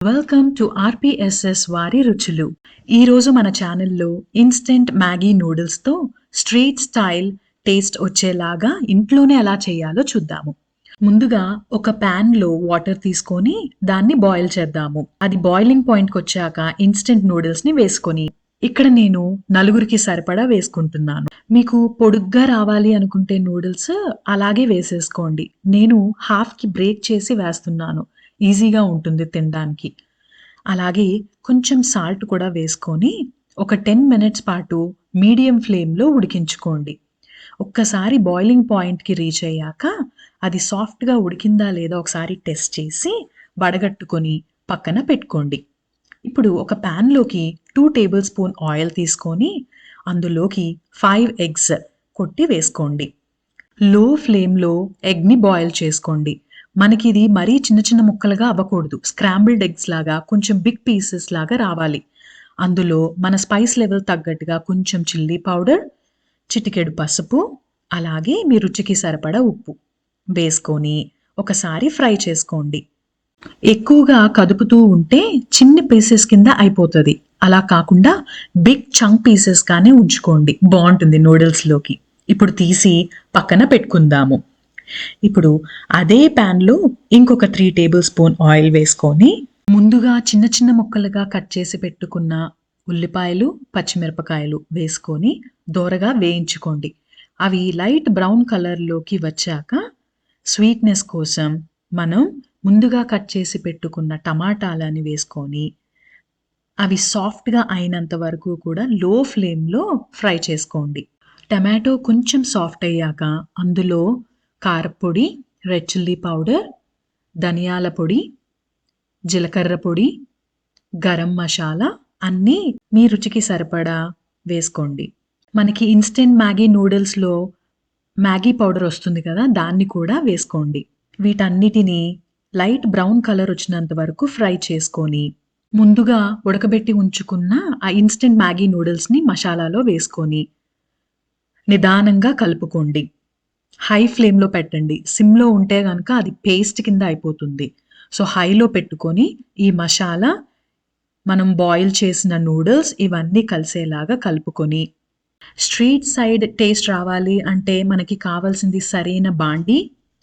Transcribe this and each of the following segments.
Welcome to RPSS వారి రుచులు. ఈరోజు మన ఛానల్లో ఇన్స్టెంట్ మ్యాగీ నూడిల్స్తో స్ట్రీట్ స్టైల్ టేస్ట్ వచ్చేలాగా ఇంట్లోనే ఎలా చేయాలో చూద్దాము. ముందుగా ఒక ప్యాన్లో వాటర్ తీసుకొని దాన్ని బాయిల్ చేద్దాము. అది బాయిలింగ్ పాయింట్కి వచ్చాక ఇన్స్టెంట్ నూడిల్స్ని వేసుకొని ఇక్కడ నేను నలుగురికి సరిపడా వేసుకుంటున్నాను. మీకు పొడుగ్గా రావాలి అనుకుంటే నూడిల్స్ అలాగే వేసేసుకోండి. నేను హాఫ్కి బ్రేక్ చేసి వేస్తున్నాను. ఈజీగా ఉంటుంది తినడానికి. అలాగే కొంచెం సాల్ట్ కూడా వేసుకొని ఒక 10 మినిట్స్ పాటు మీడియం ఫ్లేమ్లో ఉడికించుకోండి. ఒక్కసారి బాయిలింగ్ పాయింట్కి రీచ్ అయ్యాక అది సాఫ్ట్గా ఉడికిందా లేదా ఒకసారి టెస్ట్ చేసి వడగట్టుకొని పక్కన పెట్టుకోండి. ఇప్పుడు ఒక ప్యాన్లోకి 2 టేబుల్ స్పూన్ ఆయిల్ తీసుకొని అందులోకి 5 ఎగ్స్ కొట్టి వేసుకోండి. లో ఫ్లేమ్లో ఎగ్ని బాయిల్ చేసుకోండి. మనకి ఇది మరీ చిన్న చిన్న ముక్కలుగా అవ్వకూడదు. స్క్రాంబుల్డ్ ఎగ్స్ లాగా కొంచెం బిగ్ పీసెస్ లాగా రావాలి. అందులో మన స్పైస్ లెవెల్ తగ్గట్టుగా కొంచెం చిల్లీ పౌడర్, చిటికెడు పసుపు, అలాగే మీ రుచికి సరిపడా ఉప్పు వేసుకొని ఒకసారి ఫ్రై చేసుకోండి. ఎక్కువగా కదుపుతూ ఉంటే చిన్న పీసెస్ కింద అయిపోతుంది. అలా కాకుండా బిగ్ చంక్ పీసెస్గానే ఉంచుకోండి, బాగుంటుంది నూడిల్స్లోకి. ఇప్పుడు తీసి పక్కన పెట్టుకుందాము. ఇప్పుడు అదే ప్యాన్లో ఇంకొక 3 టేబుల్ స్పూన్ ఆయిల్ వేసుకొని ముందుగా చిన్న చిన్న ముక్కలుగా కట్ చేసి పెట్టుకున్న ఉల్లిపాయలు, పచ్చిమిరపకాయలు వేసుకొని దోరగా వేయించుకోండి. అవి లైట్ బ్రౌన్ కలర్లోకి వచ్చాక స్వీట్నెస్ కోసం మనం ముందుగా కట్ చేసి పెట్టుకున్న టమాటాలని వేసుకొని అవి సాఫ్ట్గా అయినంత వరకు కూడా లో ఫ్లేమ్లో ఫ్రై చేసుకోండి. టమాటో కొంచెం సాఫ్ట్ అయ్యాక అందులో కారపొడి, రెడ్ చిల్లీ పౌడర్, ధనియాల పొడి, జీలకర్ర పొడి, గరం మసాలా అన్నీ మీ రుచికి సరిపడా వేసుకోండి. మనకి ఇన్స్టెంట్ మ్యాగీ నూడిల్స్లో మ్యాగీ పౌడర్ వస్తుంది కదా, దాన్ని కూడా వేసుకోండి. వీటన్నిటిని లైట్ బ్రౌన్ కలర్ వచ్చినంత వరకు ఫ్రై చేసుకొని ముందుగా ఉడకబెట్టి ఉంచుకున్న ఆ ఇన్స్టెంట్ మ్యాగీ నూడిల్స్ని మసాలాలో వేసుకొని నిదానంగా కలుపుకోండి. హై ఫ్లేమ్లో పెట్టండి. సిమ్లో ఉంటే కనుక అది పేస్ట్ కింద అయిపోతుంది. సో హైలో పెట్టుకొని ఈ మసాలా, మనం బాయిల్ చేసిన నూడిల్స్ ఇవన్నీ కలిసేలాగా కలుపుకొని స్ట్రీట్ సైడ్ టేస్ట్ రావాలి అంటే మనకి కావాల్సింది సరైన బాండి,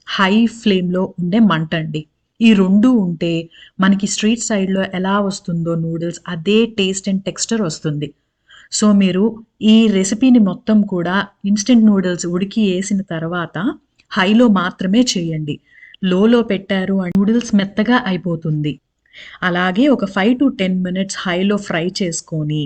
హై ఫ్లేమ్లో ఉండే మంట అండి. ఈ రెండు ఉంటే మనకి స్ట్రీట్ సైడ్లో ఎలా వస్తుందో నూడిల్స్ అదే టేస్ట్ అండ్ టెక్స్చర్ వస్తుంది. సో మీరు ఈ రెసిపీని మొత్తం కూడా ఇన్స్టెంట్ నూడిల్స్ ఉడికి వేసిన తర్వాత హైలో మాత్రమే చేయండి. లోలో పెట్టారు అంటే నూడిల్స్ మెత్తగా అయిపోతుంది. అలాగే ఒక 5 to 10 మినిట్స్ హైలో ఫ్రై చేసుకొని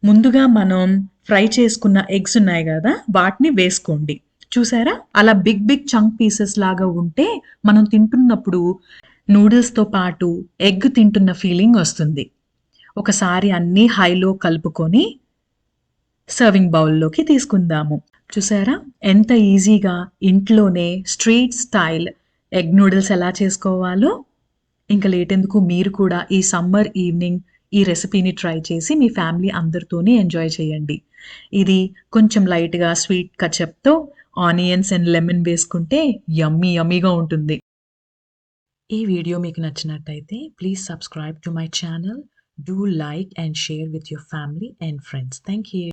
ముందుగా మనం ఫ్రై చేసుకున్న ఎగ్స్ ఉన్నాయి కదా, వాటిని వేసుకోండి. చూసారా, అలా బిగ్ బిగ్ చంక్ పీసెస్ లాగా ఉంటే మనం తింటున్నప్పుడు నూడిల్స్తో పాటు ఎగ్ తింటున్న ఫీలింగ్ వస్తుంది. ఒకసారి అన్నీ హైలో కలుపుకొని సర్వింగ్ బౌల్లోకి తీసుకుందాము. చూసారా ఎంత ఈజీగా ఇంట్లోనే స్ట్రీట్ స్టైల్ ఎగ్ నూడిల్స్ ఎలా చేసుకోవాలో. ఇంకా లేట్ ఎందుకు, మీరు కూడా ఈ సమ్మర్ ఈవినింగ్ ఈ రెసిపీని ట్రై చేసి మీ ఫ్యామిలీ అందరితోని ఎంజాయ్ చేయండి. ఇది కొంచెం లైట్గా స్వీట్ కచప్తో ఆనియన్స్ అండ్ లెమన్ వేసుకుంటే యమ్మీ యమ్మీగా ఉంటుంది. ఈ వీడియో మీకు నచ్చినట్టయితే please subscribe to my channel. Do like and share with your family and friends. Thank you.